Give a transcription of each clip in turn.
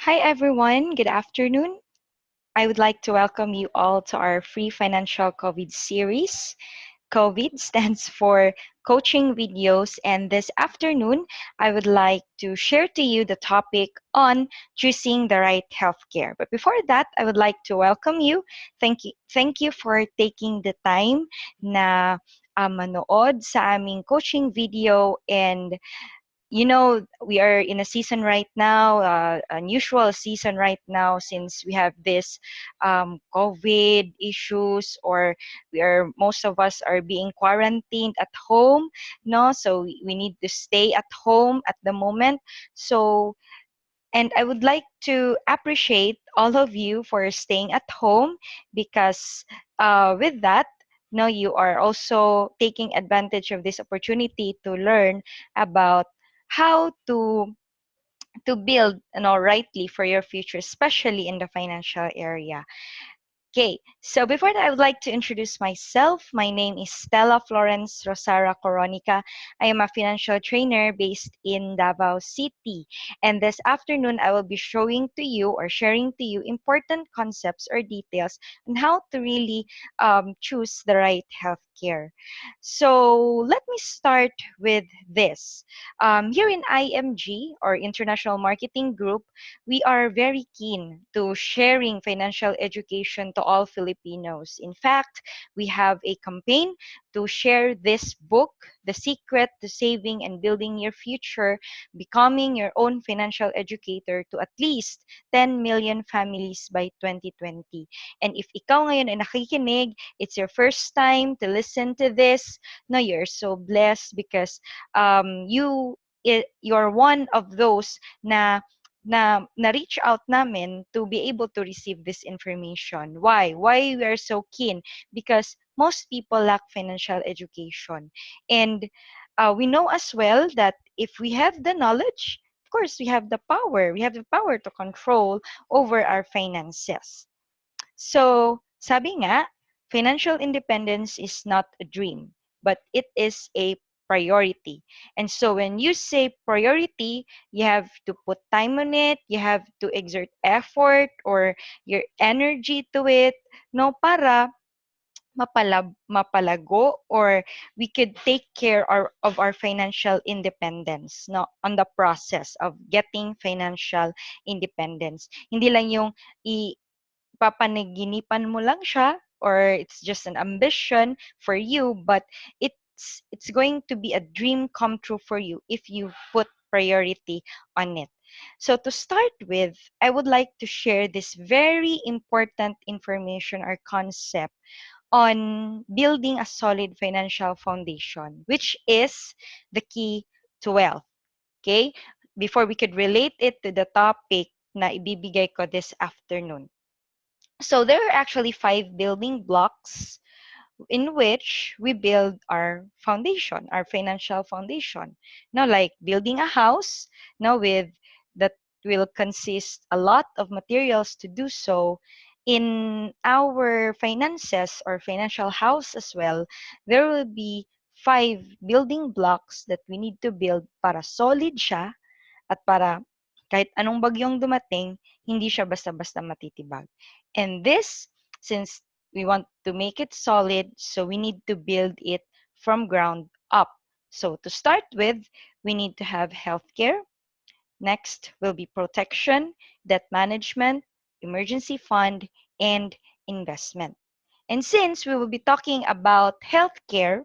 Hi everyone, good afternoon. I would like to welcome you all to our free financial COVID series. COVID stands for coaching videos, and this afternoon I would like to share to you the topic on choosing the right healthcare. But before that, I would like to welcome you. Thank you for taking the time na manood sa aming coaching video, and we are in a season right now, unusual season right now, since we have this COVID issues, or most of us are being quarantined at home, no? So we need to stay at home at the moment. So, and I would like to appreciate all of you for staying at home because with that, no, you are also taking advantage of this opportunity to learn about how to build rightly for your future, especially in the financial area. Okay, so before that, I would like to introduce myself. My name is Stella Florence Rosara Coronica. I am a financial trainer based in Davao City. And this afternoon, I will be showing to you or sharing to you important concepts or details on how to really choose the right healthcare. So let me start with this. Here in IMG, or International Marketing Group, we are very keen to sharing financial education to all Filipinos. In fact, we have a campaign to share this book, The Secret to Saving and Building Your Future, Becoming Your Own Financial Educator, to at least 10 million families by 2020. And if ikaw ngayon ay nakikinig, it's your first time to listen to this, no, you're so blessed because you're one of those na reach out namin to be able to receive this information. Why we are so keen? Because most people lack financial education. And we know as well that if we have the knowledge, of course, we have the power. We have the power to control over our finances. So, sabi nga, financial independence is not a dream, but it is a priority. And so when you say priority, you have to put time on it, you have to exert effort or your energy to it, no, para mapalago, or we could take care of our financial independence, no, on the process of getting financial independence. Hindi lang yung papanaginipan mo lang siya, or it's just an ambition for you, but it's going to be a dream come true for you if you put priority on it. So to start with, I would like to share this very important information or concept on building a solid financial foundation, which is the key to wealth. Okay? Before we could relate it to the topic na ibibigay ko this afternoon. So there are actually 5 building blocks in which we build our foundation, our financial foundation. Now, like building a house, now with that will consist a lot of materials to do so. In our finances or financial house as well, there will be 5 building blocks that we need to build para solid siya at para kahit anong bagyong dumating, hindi siya basta-basta matitibag. And this, since we want to make it solid, so we need to build it from ground up. So to start with, we need to have healthcare. Next will be protection, debt management, emergency fund, and investment. And since we will be talking about healthcare,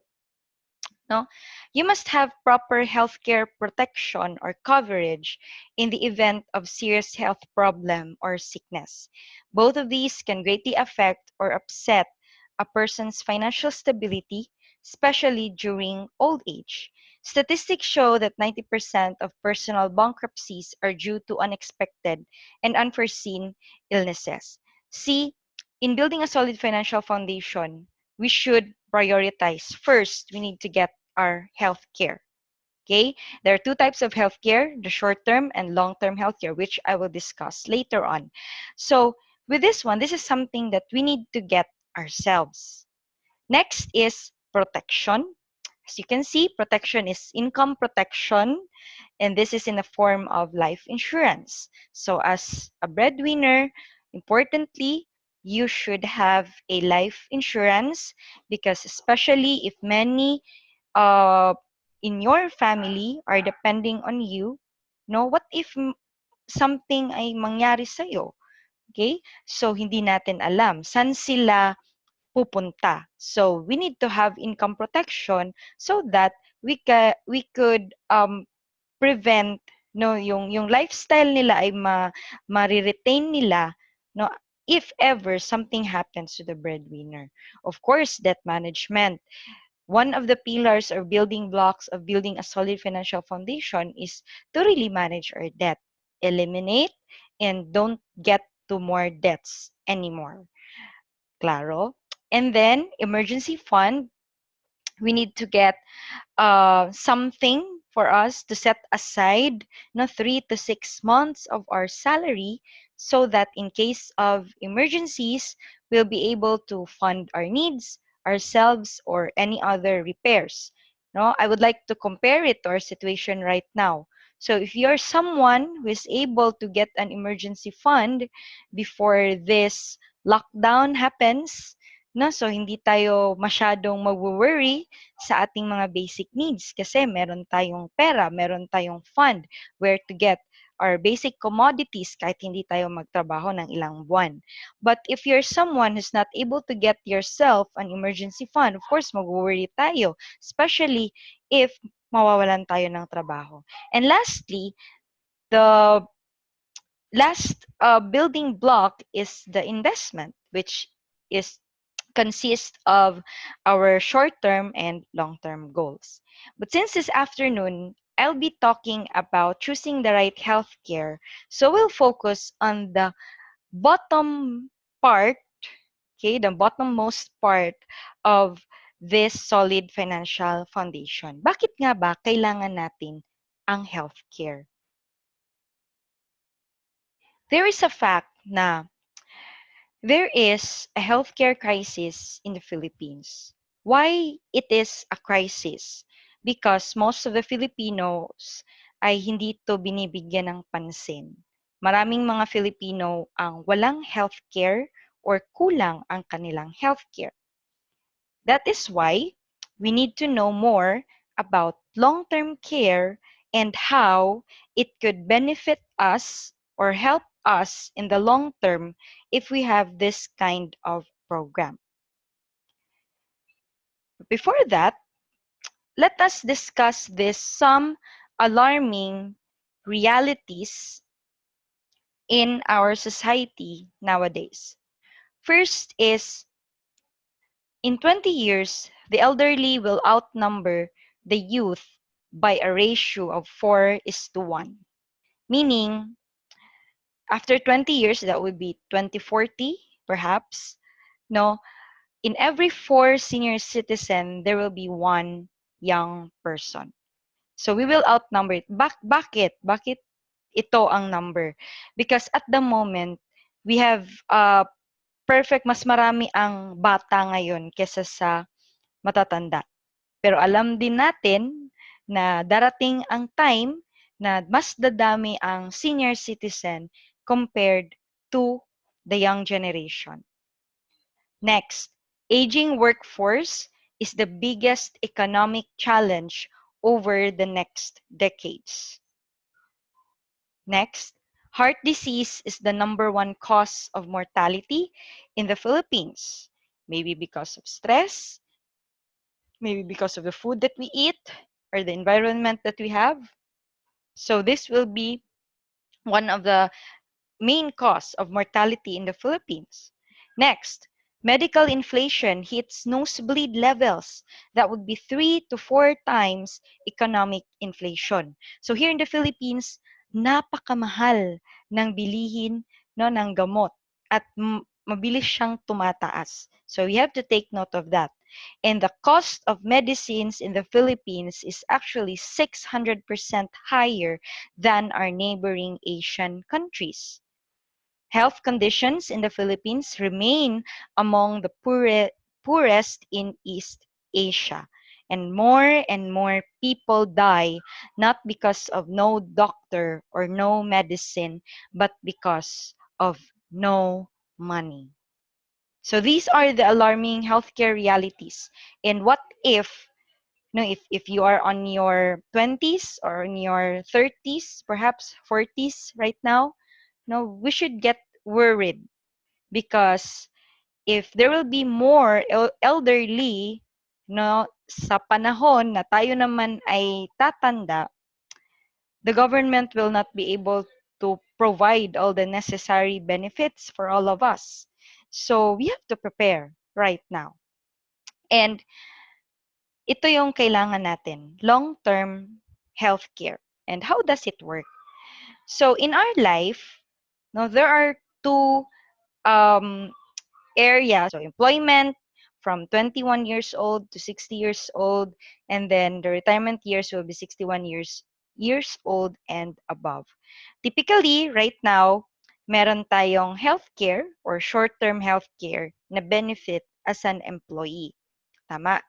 no, you must have proper healthcare protection or coverage in the event of serious health problem or sickness. Both of these can greatly affect or upset a person's financial stability, especially during old age. Statistics show that 90% of personal bankruptcies are due to unexpected and unforeseen illnesses. See, in building a solid financial foundation, we should prioritize. First, we need to get our health care. Okay? There are two types of healthcare, the short-term and long-term healthcare, which I will discuss later on. So, with this one, this is something that we need to get ourselves. Next is protection. As you can see, protection is income protection, and this is in the form of life insurance. So as a breadwinner, importantly, you should have a life insurance because especially if many uh, in your family are depending on you, no, what if something ay mangyari sa'yo? Okay? So, hindi natin alam saan sila pupunta. So, we need to have income protection so that we could prevent no yung lifestyle nila ay ma-retain nila no if ever something happens to the breadwinner. Of course, debt management. One of the pillars or building blocks of building a solid financial foundation is to really manage our debt, eliminate, and don't get to more debts anymore. Claro. And then emergency fund, we need to get something for us to set aside no 3 to 6 months of our salary so that in case of emergencies we'll be able to fund our needs ourselves or any other repairs. No, I would like to compare it to our situation right now. So if you're someone who is able to get an emergency fund before this lockdown happens, no, so hindi tayo masyadong mag-worry sa ating mga basic needs kasi meron tayong pera, meron tayong fund where to get our basic commodities kahit hindi tayo magtrabaho ng ilang buwan. But if you're someone who's not able to get yourself an emergency fund, of course, mag-worry tayo, especially if mawawalan tayo ng trabaho. And lastly, the last building block is the investment, which is consist of our short-term and long-term goals. But since this afternoon, I'll be talking about choosing the right healthcare. So we'll focus on the bottom part, okay, the bottommost part of this solid financial foundation. Bakit nga ba kailangan natin ang healthcare? There is a fact na there is a healthcare crisis in the Philippines. Why it is a crisis? Because most of the Filipinos ay hindi to binibigyan ng pansin. Maraming mga Filipino ang walang healthcare or kulang ang kanilang healthcare. That is why we need to know more about long-term care and how it could benefit us or help us in the long term if we have this kind of program. Before that, let us discuss this some alarming realities in our society nowadays. First is in 20 years, the elderly will outnumber the youth by a ratio of 4:1. Meaning, after 20 years, that would be 2040, perhaps, no, in every 4 senior citizen, there will be one young person. So we will outnumber it. Bakit? Bakit ito ang number? Because at the moment, we have perfect, mas marami ang bata ngayon kesa sa matatanda. Pero alam din natin na darating ang time na mas dadami ang senior citizen compared to the young generation. Next, aging workforce is the biggest economic challenge over the next decades. Next, heart disease is the #1 cause of mortality in the Philippines. Maybe because of stress, maybe because of the food that we eat or the environment that we have. So this will be one of the main cause of mortality in the Philippines. Next, medical inflation hits nosebleed levels. That would be 3 to 4 times economic inflation. So here in the Philippines, napakamahal ng bilihin no, ng gamot at mabilis siyang tumataas. So we have to take note of that. And the cost of medicines in the Philippines is actually 600% higher than our neighboring Asian countries. Health conditions in the Philippines remain among the poorest in East Asia. and more people die, not because of no doctor or no medicine, but because of no money. So these are the alarming healthcare realities. And what if, if you are on your 20s or in your 30s, perhaps 40s right now, we should get worried because if there will be more elderly, sa panahon na tayo naman ay tatanda, the government will not be able to provide all the necessary benefits for all of us. So we have to prepare right now. And ito yung kailangan natin, long-term healthcare. And how does it work? So in our life, there are two um, areas. So employment from 21 years old to 60 years old, and then the retirement years will be 61 years old and above. Typically, right now, meron tayong healthcare or short-term healthcare na benefit as an employee. Tama?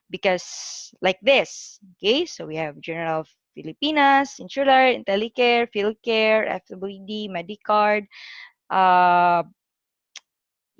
Because like this, okay? So we have General of Filipinas, Insular, IntelliCare, PhilCare, FWD, Medicard, uh,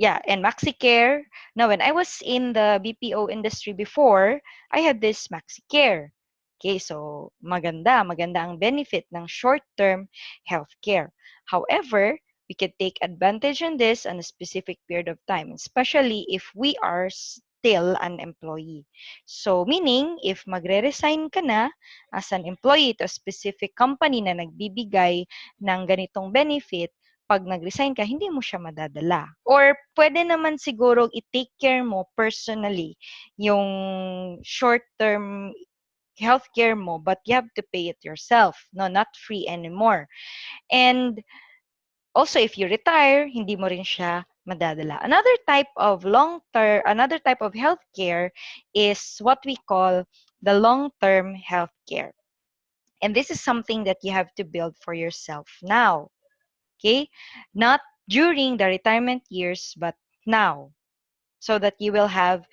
yeah, and MaxiCare. Now, when I was in the BPO industry before, I had this MaxiCare. Okay, so maganda ang benefit ng short-term healthcare. However, we can take advantage on this on a specific period of time, especially if we are still an employee. So, meaning, if magre-resign ka na as an employee to a specific company na nagbibigay ng ganitong benefit, pag nag-resign ka, hindi mo siya madadala. Or pwede naman siguro i-take care mo personally yung short-term healthcare mo, but you have to pay it yourself. No, not free anymore. And also, if you retire, hindi mo rin siya madadala. Another type of healthcare is what we call the long-term healthcare. And this is something that you have to build for yourself now. Okay? Not during the retirement years, but now. So that you will have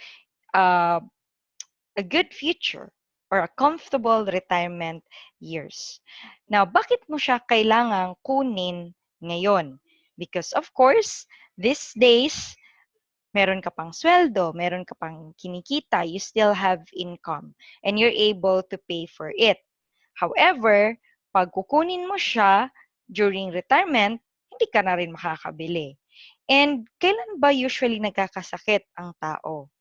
uh, a good future or a comfortable retirement years. Now, bakit mo siya kailangang kunin ngayon? Because of course, these days, meron ka pang sweldo, meron ka pang kinikita, you still have income, and you're able to pay for it. However, pag kukunin mo siya during retirement, hindi ka na rin makakabili. And kailan ba usually nagkakasakit ang tao?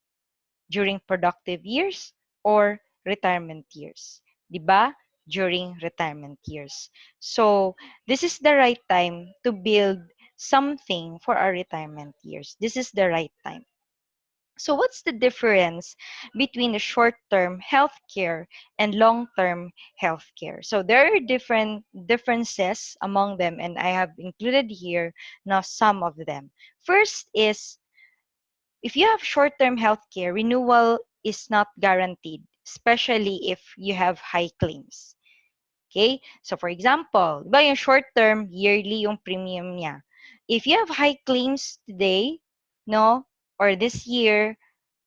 During productive years or retirement years? 'Di ba? During retirement years. So, this is the right time to build something for our retirement years. This is the right time. So what's the difference between the short-term healthcare and long-term healthcare? So there are different differences among them, and I have included here now some of them. First is, if you have short-term healthcare, renewal is not guaranteed, especially if you have high claims. Okay? So for example, diba yung short-term, yearly yung premium niya. If you have high claims today, or this year,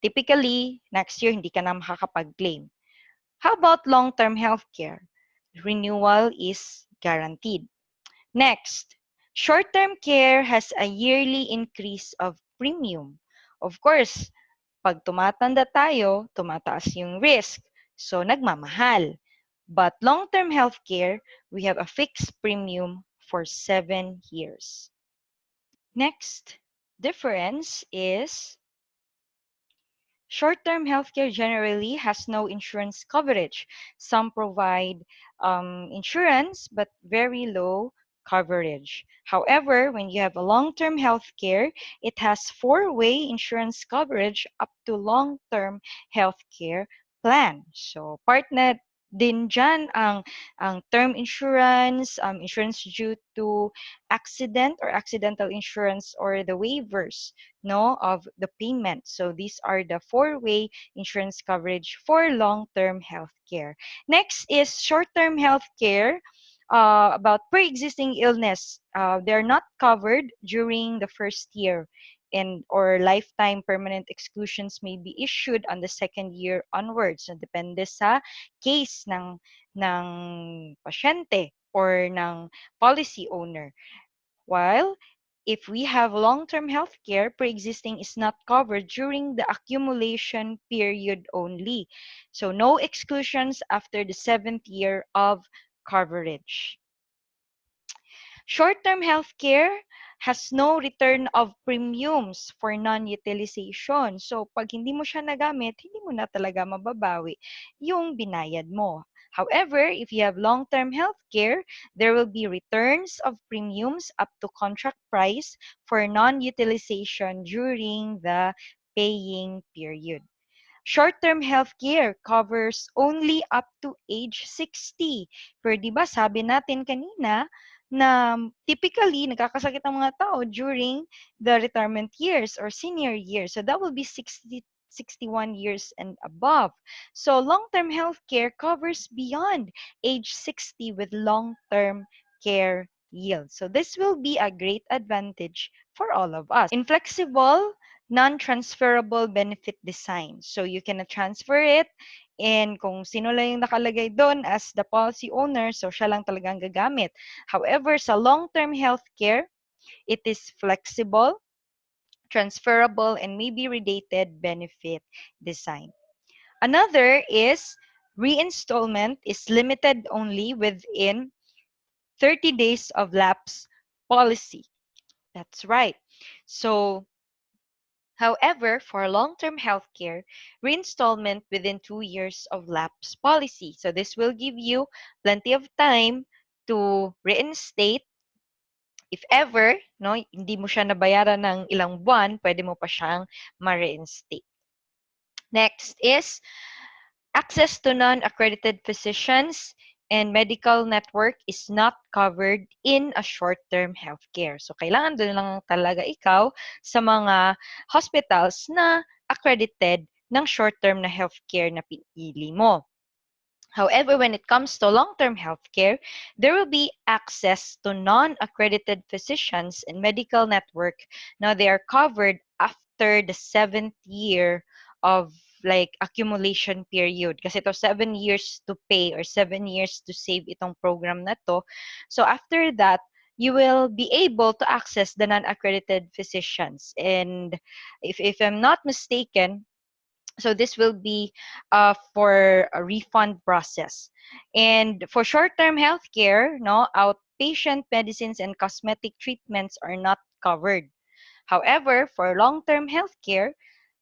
typically, next year, hindi ka na makakapag-claim. How about long-term healthcare? Renewal is guaranteed. Next, short-term care has a yearly increase of premium. Of course, pag tumatanda tayo, tumataas yung risk. So, nagmamahal. But long-term healthcare, we have a fixed premium for 7 years. Next difference is short-term healthcare generally has no insurance coverage. Some provide insurance, but very low coverage. However, when you have a long-term healthcare, it has four-way insurance coverage up to long-term healthcare plan. So, partner din dyan ang term insurance, insurance due to accident or accidental insurance, or the waivers of the payment. So these are the four-way insurance coverage for long-term health care. Next is short-term health care. About pre-existing illness, they're not covered during the first year. and or lifetime permanent exclusions may be issued on the second year onwards. So, depende sa case ng pasyente or ng policy owner. While if we have long-term health care, pre-existing is not covered during the accumulation period only. So no exclusions after the 7th year of coverage. Short-term healthcare has no return of premiums for non-utilization. So, pag hindi mo siya nagamit, hindi mo na talaga mababawi yung binayad mo. However, if you have long-term healthcare, there will be returns of premiums up to contract price for non-utilization during the paying period. Short-term healthcare covers only up to age 60. Pero 'di ba sabi natin kanina na typically nagkakasakit ang mga tao during the retirement years or senior years. So that will be 61 years and above. So long-term healthcare covers beyond age 60 with long-term care yield. So this will be a great advantage for all of us. Inflexible non-transferable benefit design. So, you cannot transfer it and kung sino lang yung nakalagay doon as the policy owner, so siya lang talagang gagamit. However, sa long-term healthcare, it is flexible, transferable, and maybe related benefit design. Another is reinstallment is limited only within 30 days of lapse policy. That's right. So, however, for long-term healthcare, reinstallment within 2 years of lapse policy. So this will give you plenty of time to reinstate. If ever, no, hindi mo siya nabayaran ng ilang buwan, pwede mo pa siyang ma-reinstate. Next is access to non-accredited physicians and medical network is not covered in a short-term healthcare. So, kailangan doon lang talaga ikaw sa mga hospitals na accredited ng short-term na healthcare na pinili mo. However, when it comes to long-term healthcare, there will be access to non-accredited physicians and medical network. Now, they are covered after the 7th year of like accumulation period. Kasi ito 7 years to pay or 7 years to save itong program na to. So, after that, you will be able to access the non-accredited physicians. And if I'm not mistaken, so this will be for a refund process. And for short-term healthcare, no, outpatient medicines and cosmetic treatments are not covered. However, for long-term healthcare,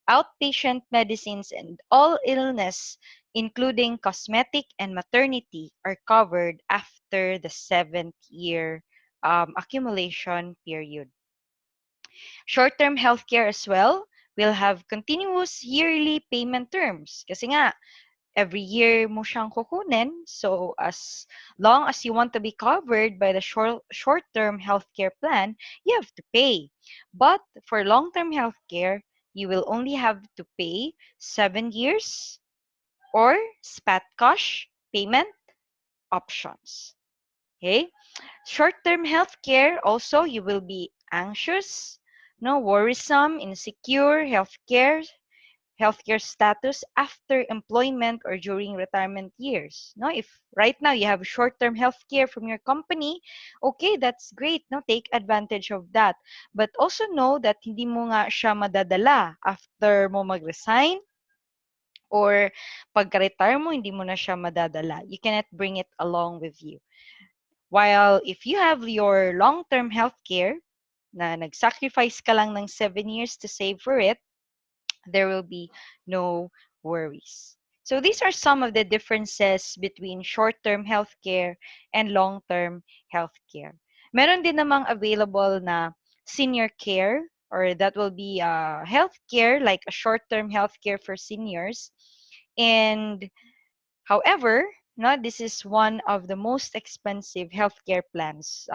outpatient medicines and all illness, including cosmetic and maternity, are covered after the 7th year accumulation period. Short-term healthcare as well will have continuous yearly payment terms. Kasi nga, every year mo siyang kukunin. So, as long as you want to be covered by the short-term healthcare plan, you have to pay. But for long-term healthcare, you will only have to pay 7 years or spat cash payment options. Okay? Short-term healthcare, also, you will be anxious, no, worrisome, insecure, healthcare status after employment or during retirement years. No, if right now you have short-term healthcare from your company, okay, that's great. No, take advantage of that. But also know that hindi mo nga siya madadala after mo mag-resign or pagka-retire mo, hindi mo na siya madadala. You cannot bring it along with you. While if you have your long-term healthcare, na nag-sacrifice ka lang ng 7 years to save for it, there will be no worries. So these are some of the differences between short-term healthcare and long-term healthcare. Meron din namang available na senior care, or that will be healthcare, like a short-term healthcare for seniors. And however, no, this is one of the most expensive healthcare plans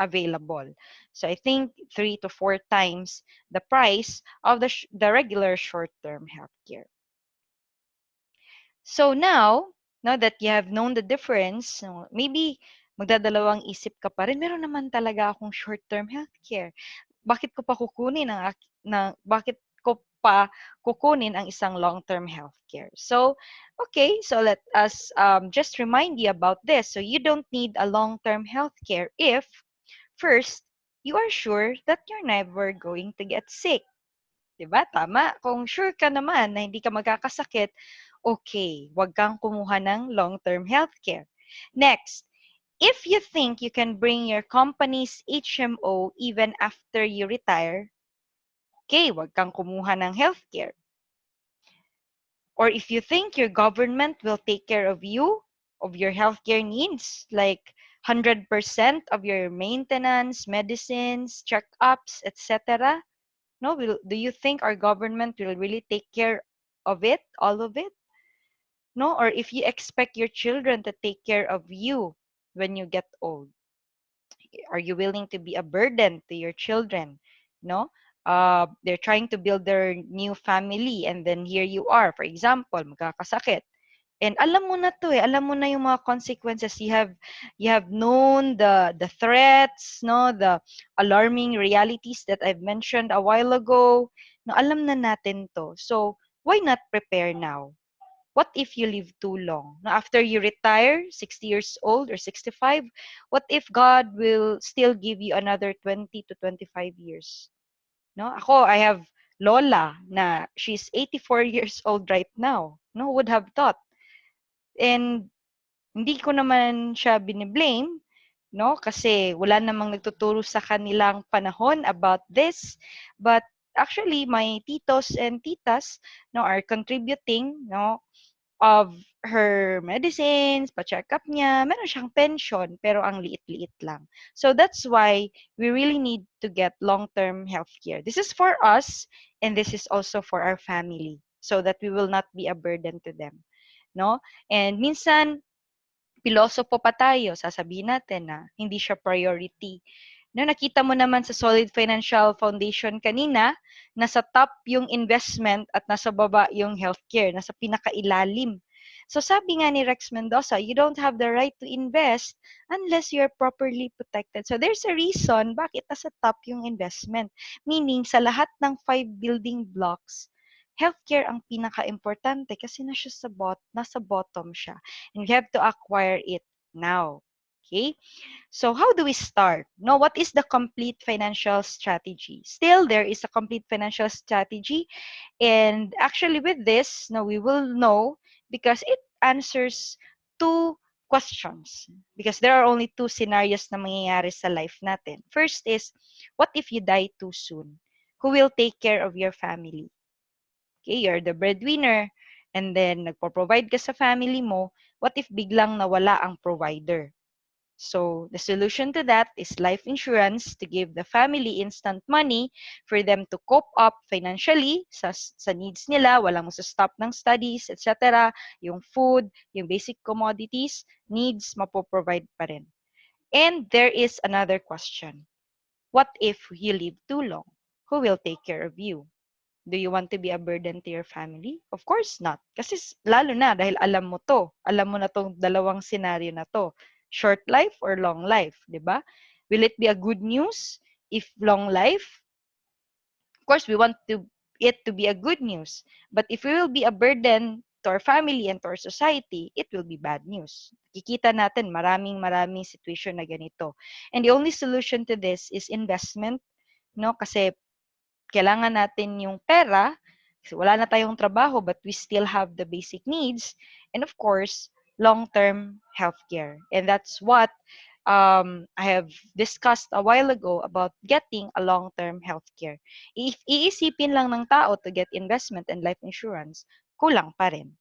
available. So I think 3 to 4 times the price of the regular short-term healthcare. So now that you have known the difference, maybe magdadalawang isip ka pa rin, meron naman talaga akong short-term healthcare. bakit ko pa kukunin bakit ko pa kukunin ang isang long-term healthcare? So, okay, so let us just remind you about this. So, you don't need a long-term healthcare if, first, you are sure that you're never going to get sick. 'Di ba? Tama. Kung sure ka naman na hindi ka magkakasakit, okay, wag kang kumuha ng long-term healthcare. Next, if you think you can bring your company's HMO even after you retire, okay, wag kang kumuha ng healthcare. Or if you think your government will take care of you, of your healthcare needs, like 100% of your maintenance, medicines, checkups, etc. No, do you think our government will really take care of it, all of it? No, or if you expect your children to take care of you when you get old, are you willing to be a burden to your children? No, they're trying to build their new family, and then here you are, for example, magkakasakit. And alam mo na to eh, alam mo na yung mga consequences. You have known the threats, no, the alarming realities that I've mentioned a while ago. No, alam na natin to. So, why not prepare now? What if you live too long? No, after you retire, 60 years old or 65, what if God will still give you another 20 to 25 years? No, ako, I have Lola na she's 84 years old right now. No, who would have thought? And hindi ko naman siya biniblame, no? Kasi wala namang nagtuturo sa kanilang panahon about this. But actually, my titos and titas, no, are contributing, no, of her medicines, pa-check-up niya. Meron siyang pension, pero ang liit-liit lang. So that's why we really need to get long-term healthcare. This is for us, and this is also for our family, so that we will not be a burden to them. No? And minsan, pilosopo pa tayo, sasabihin natin na hindi siya priority. No, nakita mo naman sa solid financial foundation kanina, nasa top yung investment at nasa baba yung healthcare, nasa pinakailalim. So sabi nga ni Rex Mendoza, you don't have the right to invest unless you're properly protected. So there's a reason bakit nasa top yung investment. Meaning, sa lahat ng 5 building blocks, healthcare ang pinaka-importante kasi nasa bottom siya. And we have to acquire it now. Okay? So how do we start? No, what is the complete financial strategy? Still, there is a complete financial strategy. And actually with this, no, we will know because it answers two questions. Because there are only two scenarios na mangyayari sa life natin. First is, what if you die too soon? Who will take care of your family? Okay, you're the breadwinner, and then nagpo-provide ka sa family mo, what if biglang nawala ang provider? So, the solution to that is life insurance to give the family instant money for them to cope up financially sa needs nila, walang stop ng studies, etc. Yung food, yung basic commodities, needs, mapoprovide pa rin. And there is another question. What if you live too long? Who will take care of you? Do you want to be a burden to your family? Of course not. Kasi lalo na dahil alam mo to. Alam mo na tong dalawang scenario na to. Short life or long life, di ba? Will it be a good news if long life? Of course, we want it to be a good news. But if we will be a burden to our family and to our society, it will be bad news. Kikita natin maraming situation na ganito. And the only solution to this is investment, no? Kasi kailangan natin yung pera, kasi wala na tayong trabaho but we still have the basic needs, and of course, long-term healthcare. And that's what I have discussed a while ago about getting a long-term healthcare. If iisipin lang ng tao to get investment and life insurance, kulang pa rin.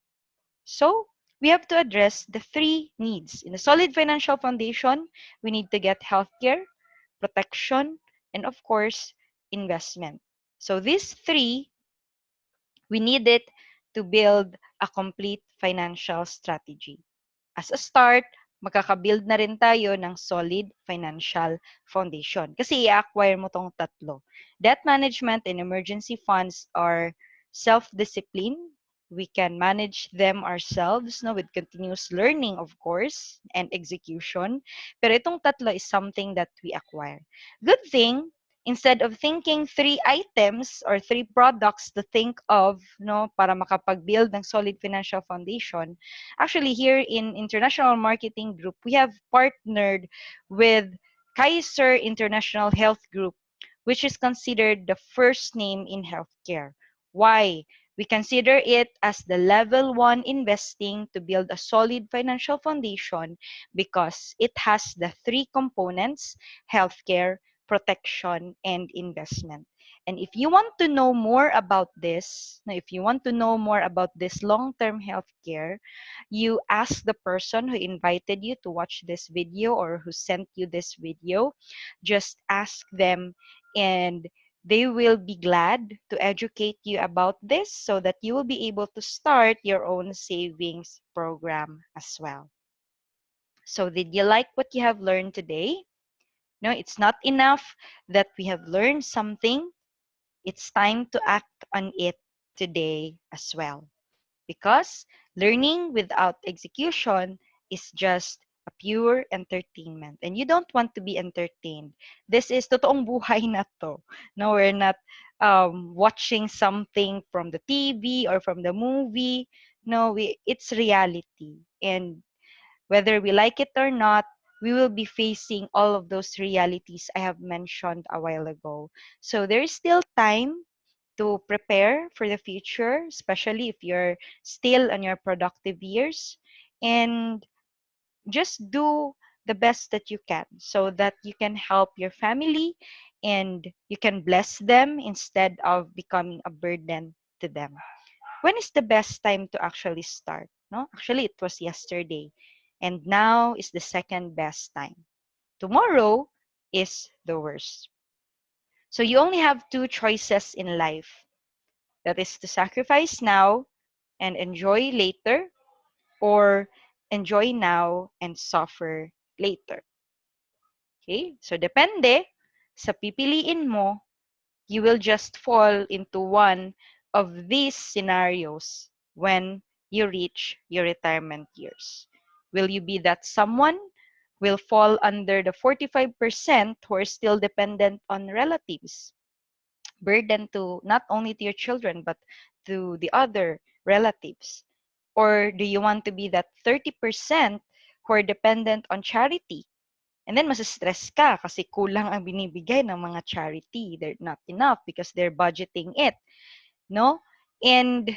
So, we have to address the three needs. In a solid financial foundation, we need to get healthcare, protection, and of course, investment. So these three, we need it to build a complete financial strategy. As a start, magkakabuild na rin tayo ng solid financial foundation. Kasi i-acquire mo tong tatlo. Debt management and emergency funds are self-discipline. We can manage them ourselves, no, with continuous learning, of course, and execution. Pero itong tatlo is something that we acquire. Good thing, Instead of thinking three items or three products to think of, no, para makapag-build ng solid financial foundation, actually here in International Marketing Group, we have partnered with Kaiser International Health Group, which is considered the first name in healthcare. Why? We consider it as the level 1 investing to build a solid financial foundation because it has the three components: healthcare, protection, and investment. And if you want to know more about this, if you want to know more about this long-term healthcare, you ask the person who invited you to watch this video or who sent you this video. Just ask them, and they will be glad to educate you about this so that you will be able to start your own savings program as well. So did you like what you have learned today? No, it's not enough that we have learned something. It's time to act on it today as well. Because learning without execution is just a pure entertainment. And you don't want to be entertained. This is totoong buhay na to. No, we're not watching something from the TV or from the movie. No, it's reality. And whether we like it or not, we will be facing all of those realities I have mentioned a while ago. So there is still time to prepare for the future, especially if you're still on your productive years. And just do the best that you can so that you can help your family and you can bless them instead of becoming a burden to them. When is the best time to actually start? No, actually it was yesterday, and now is the second best time. Tomorrow is the worst. So you only have two choices in life. That is to sacrifice now and enjoy later, or enjoy now and suffer later. Okay? So depende sa pipiliin mo, you will just fall into one of these scenarios when you reach your retirement years. Will you be that someone will fall under the 45% who are still dependent on relatives, burden to not only to your children but to the other relatives? Or do you want to be that 30% who are dependent on charity? And then masistress ka kasi kulang ang binibigay ng mga charity. They're not enough because they're budgeting it, no? And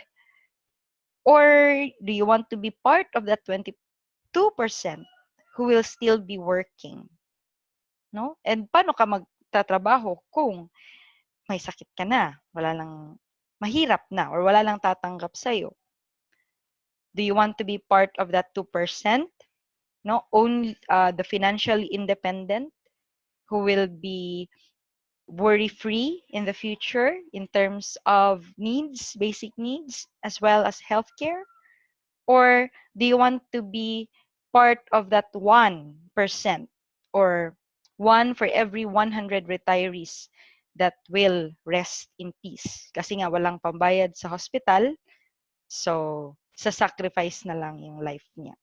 or do you want to be part of that 22% who will still be working, no? And paano ka magtatrabaho kung may sakit ka na, wala lang, mahirap na, or wala lang tatanggap sa'yo? Do you want to be part of that 2%? No, only the financially independent who will be worry free in the future in terms of needs, basic needs, as well as healthcare? Or do you want to be part of that 1%, or one for every 100 retirees that will rest in peace? Kasi nga walang pambayad sa hospital, so sa-sacrifice na lang yung life niya.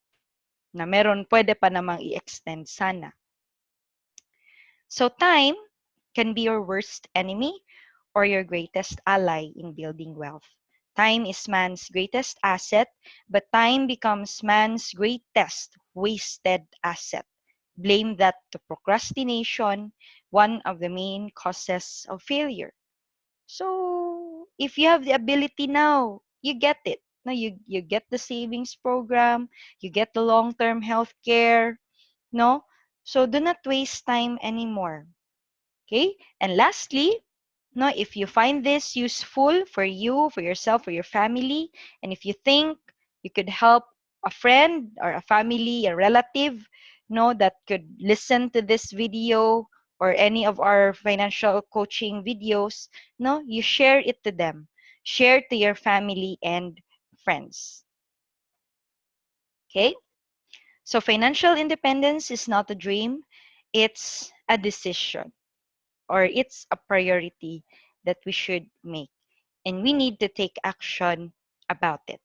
Na meron, pwede pa namang i-extend sana. So time can be your worst enemy or your greatest ally in building wealth. Time is man's greatest asset, but time becomes man's greatest wasted asset. Blame that to procrastination, one of the main causes of failure. So, if you have the ability now, you get it. Now you get the savings program, you get the long-term health care, no? So do not waste time anymore. Okay? And lastly, no, if you find this useful for you, for yourself, for your family, and if you think you could help a friend or a family, a relative, no, that could listen to this video or any of our financial coaching videos, no, you share it to them. Share to your family and friends. Okay? So financial independence is not a dream, it's a decision, or it's a priority that we should make. And we need to take action about it.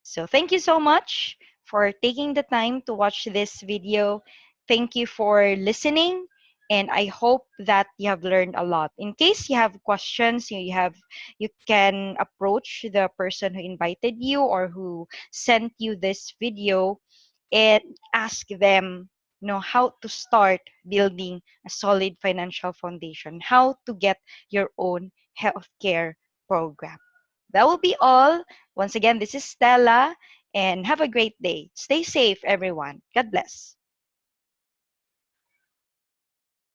So thank you so much for taking the time to watch this video. Thank you for listening. And I hope that you have learned a lot. In case you have questions, you can approach the person who invited you or who sent you this video and ask them, how to start building a solid financial foundation, how to get your own healthcare program. That will be all. Once again, this is Stella, and have a great day. Stay safe, everyone. God bless.